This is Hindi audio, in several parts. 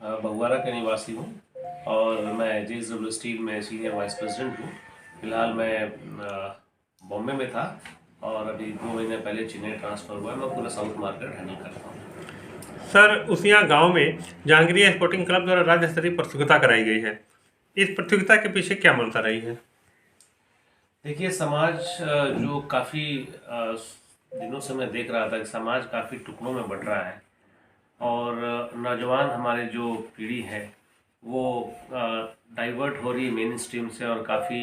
बगवारा का निवासी हूँ और मैं JSW स्टील में सीनियर वाइस प्रेसिडेंट हूँ। फिलहाल मैं बॉम्बे में था और अभी 2 महीने पहले चेन्नई ट्रांसफ़र हुआ है। मैं पूरा साउथ मार्केट हैंडल करता हूँ। सर उसिया गांव में जहांगीर स्पोर्टिंग क्लब द्वारा राज्य स्तरीय प्रतियोगिता कराई गई है। इस प्रतियोगिता के पीछे क्या मंशा रही है? देखिए, समाज जो काफ़ी दिनों से मैं देख रहा था कि समाज काफ़ी टुकड़ों में बँट रहा है और नौजवान हमारे जो पीढ़ी है वो डाइवर्ट हो रही है मेन स्ट्रीम से और काफ़ी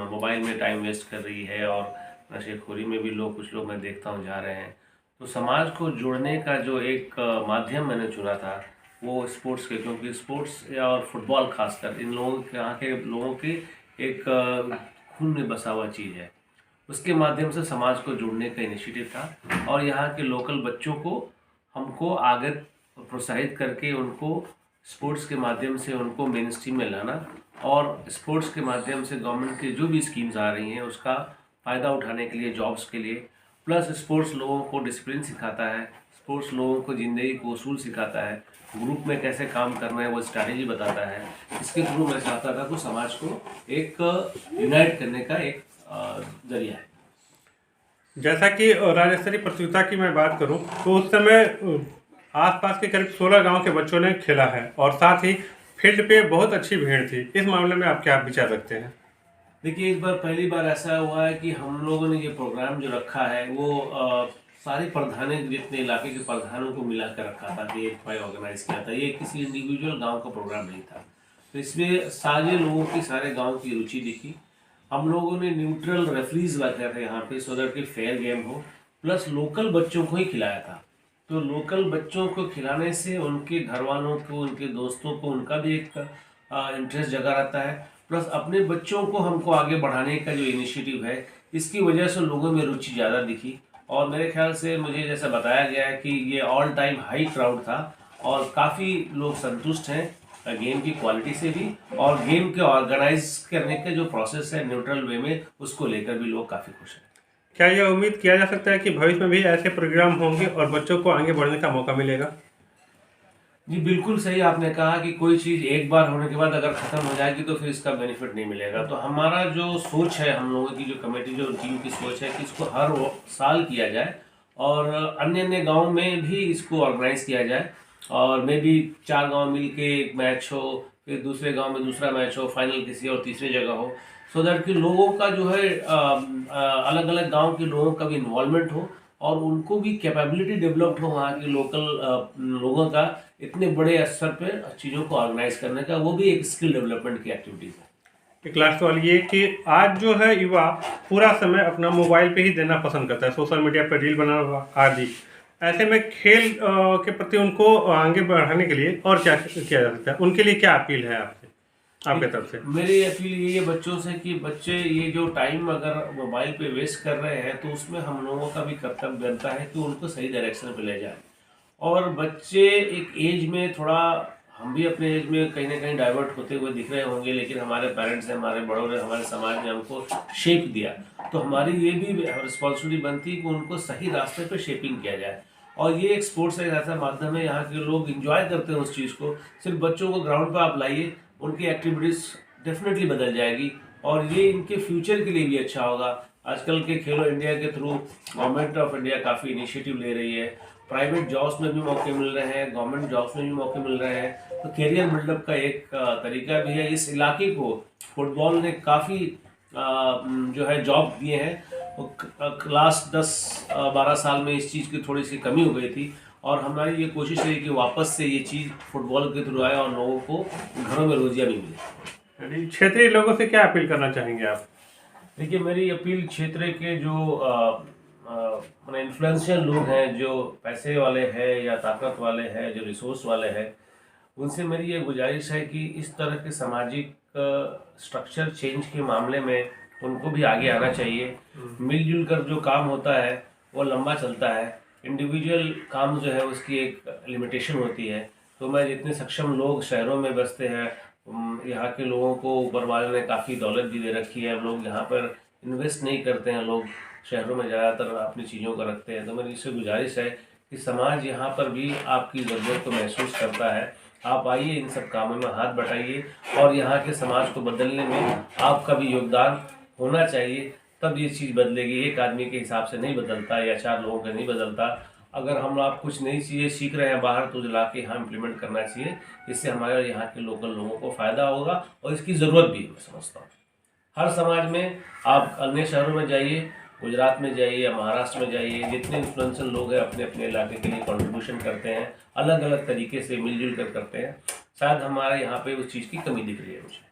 मोबाइल में टाइम वेस्ट कर रही है और नशेखोरी में भी लोग कुछ लोग मैं देखता हूँ जा रहे हैं। तो समाज को जोड़ने का जो एक माध्यम मैंने चुना था वो स्पोर्ट्स के, क्योंकि स्पोर्ट्स और फुटबॉल खासकर इन लोगों के, यहाँ के लोगों के एक खून में बसा हुआ चीज़ है। उसके माध्यम से समाज को जोड़ने का इनिशिएटिव था और यहाँ के लोकल बच्चों को हमको आगे प्रोत्साहित करके उनको स्पोर्ट्स के माध्यम से उनको मेन स्ट्रीम में लाना और स्पोर्ट्स के माध्यम से गवर्नमेंट की जो भी स्कीम्स आ रही हैं उसका फ़ायदा उठाने के लिए, जॉब्स के लिए। प्लस स्पोर्ट्स लोगों को डिसिप्लिन सिखाता है, स्पोर्ट्स लोगों को ज़िंदगी को उसूल सिखाता है, ग्रुप में कैसे काम करना है वो स्ट्रैटेजी बताता है। इसके थ्रू मैं चाहता था कि समाज को एक यूनाइट करने का एक जरिया है। जैसा कि राज्य स्तरीय प्रतियोगिता की मैं बात करूं तो उस समय आसपास के करीब 16 गांव के बच्चों ने खेला है और साथ ही फील्ड पे बहुत अच्छी भीड़ थी। इस मामले में आप क्या विचार रखते हैं? देखिए, इस बार पहली बार ऐसा हुआ है कि हम लोगों ने ये प्रोग्राम जो रखा है वो सारे प्रधानों, जितने इलाके के प्रधानों को मिला कर रखा था, DFI ऑर्गेनाइज किया था। ये किसी इंडिविजुअल गांव का प्रोग्राम नहीं था। तो इसमें सारे लोगों की, सारे गांव की रुचि दिखी। हम लोगों ने न्यूट्रल रेफरीज रखा था यहाँ पे, सो दैट कि फेयर गेम हो। प्लस लोकल बच्चों को ही खिलाया था। तो लोकल बच्चों को खिलाने से उनके घर वालों को, उनके दोस्तों को, उनका भी एक इंटरेस्ट जगा रहता है। प्लस अपने बच्चों को हमको आगे बढ़ाने का जो इनिशिएटिव है, इसकी वजह से लोगों में रुचि ज़्यादा दिखी और मेरे ख्याल से मुझे जैसा बताया गया है कि ये ऑल टाइम हाई क्राउड था और काफ़ी लोग संतुष्ट हैं गेम की क्वालिटी से भी और गेम के ऑर्गेनाइज करने का जो प्रोसेस है न्यूट्रल वे में, उसको लेकर भी लोग काफ़ी खुश हैं। क्या यह उम्मीद किया जा सकता है कि भविष्य में भी ऐसे प्रोग्राम होंगे और बच्चों को आगे बढ़ने का मौका मिलेगा? जी, बिल्कुल सही आपने कहा कि कोई चीज़ एक बार होने के बाद अगर ख़त्म हो जाएगी तो फिर इसका बेनिफिट नहीं मिलेगा। तो हमारा जो सोच है, हम लोगों की जो कमेटी, जो टीम की सोच है कि इसको हर साल किया जाए और अन्य अन्य गाँव में भी इसको ऑर्गेनाइज किया जाए और मे बी 4 गाँव मिल के एक मैच हो, फिर दूसरे गाँव में दूसरा मैच हो, फाइनल किसी और तीसरी जगह हो, सो दैट कि लोगों का जो है अलग अलग गाँव के लोगों का भी इन्वॉल्वमेंट हो और उनको भी कैपेबिलिटी डेवलप्ड हो वहाँ के लोकल लोगों का इतने बड़े स्तर पे चीज़ों को ऑर्गेनाइज करने का। वो भी एक स्किल डेवलपमेंट की एक्टिविटीज़ है। एक लास्ट सवाल ये कि आज जो है युवा पूरा समय अपना मोबाइल पे ही देना पसंद करता है, सोशल मीडिया पर रील बनाना आदि। ऐसे में खेल के प्रति उनको आगे बढ़ाने के लिए और क्या किया जा सकता है? उनके लिए क्या अपील है आपसे, आपके तरफ से? मेरी अपील यही है बच्चों से कि बच्चे ये जो टाइम अगर मोबाइल पे वेस्ट कर रहे हैं तो उसमें हम लोगों का भी कर्तव्य बनता है कि उनको सही डायरेक्शन पे ले जाए। और बच्चे एक एज में थोड़ा, हम भी अपने एज में कहीं ना कहीं डाइवर्ट होते हुए दिख रहे होंगे, लेकिन हमारे पेरेंट्स ने, हमारे बड़ों ने, हमारे समाज ने हमको शेप दिया। तो हमारी ये भी रिस्पॉन्सिबिलिटी बनती है कि उनको सही रास्ते पे शेपिंग किया जाए। और ये एक स्पोर्ट्स एक ऐसा माध्यम है, यहाँ के लोग इंजॉय करते हैं उस चीज़ को। सिर्फ बच्चों को ग्राउंड पर आप लाइए, उनकी एक्टिविटीज़ डेफिनेटली बदल जाएगी और ये इनके फ्यूचर के लिए भी अच्छा होगा। आजकल के खेलो इंडिया के थ्रू गवर्नमेंट ऑफ इंडिया काफ़ी इनिशिएटिव ले रही है। प्राइवेट जॉब्स में भी मौके मिल रहे हैं, गवर्नमेंट जॉब्स में भी मौके मिल रहे हैं। तो कैरियर बिल्डअप का एक तरीका भी है। इस इलाके को फुटबॉल ने काफ़ी जो है जॉब दिए हैं। लास्ट 10-12 साल में इस चीज़ की थोड़ी सी कमी हो गई थी और हमारी ये कोशिश है कि वापस से ये चीज़ फुटबॉल के थ्रू आए और लोगों को घरों में रोजियाँ भी मिले। यानी क्षेत्रीय लोगों से क्या अपील करना चाहेंगे आप? देखिए, मेरी अपील क्षेत्र के जो मैंने इन्फ्लुएंशियल लोग हैं, जो पैसे वाले हैं या ताकत वाले हैं, जो रिसोर्स वाले हैं, उनसे मेरी ये गुजारिश है कि इस तरह के सामाजिक स्ट्रक्चर चेंज के मामले में उनको भी आगे आना चाहिए। मिलजुल कर जो काम होता है वो लंबा चलता है। इंडिविजुअल काम जो है उसकी एक लिमिटेशन होती है। तो मैं, जितने सक्षम लोग शहरों में बसते हैं, यहाँ के लोगों को ऊपर वाले ने काफ़ी दौलत भी दे रखी है, लोग यहाँ पर इन्वेस्ट नहीं करते हैं, लोग शहरों में ज़्यादातर अपनी चीज़ों को रखते हैं। तो मेरी इससे गुजारिश है कि समाज यहाँ पर भी आपकी ज़रूरत को महसूस करता है आप आइए, इन सब कामों में हाथ बटाइए और यहाँ के समाज को बदलने में आपका भी योगदान होना चाहिए, तब ये चीज़ बदलेगी। एक आदमी के हिसाब से नहीं बदलता या 4 लोगों का नहीं बदलता। अगर हम आप कुछ नई चीज़ें सीख रहे हैं बाहर, तो ला के यहाँ इम्प्लीमेंट करना चाहिए। इससे हमारे यहाँ के लोकल लोगों को फ़ायदा होगा और इसकी ज़रूरत भी है, मैं समझता हूँ। हर समाज में आप अन्य शहरों में जाइए, गुजरात में जाइए या महाराष्ट्र में जाइए, जितने इन्फ्लुएंशियल लोग हैं अपने अपने इलाके के लिए कंट्रीब्यूशन करते हैं, अलग अलग तरीके से मिलजुल कर करते हैं। शायद हमारे यहाँ पे उस चीज़ की कमी दिख रही है मुझे।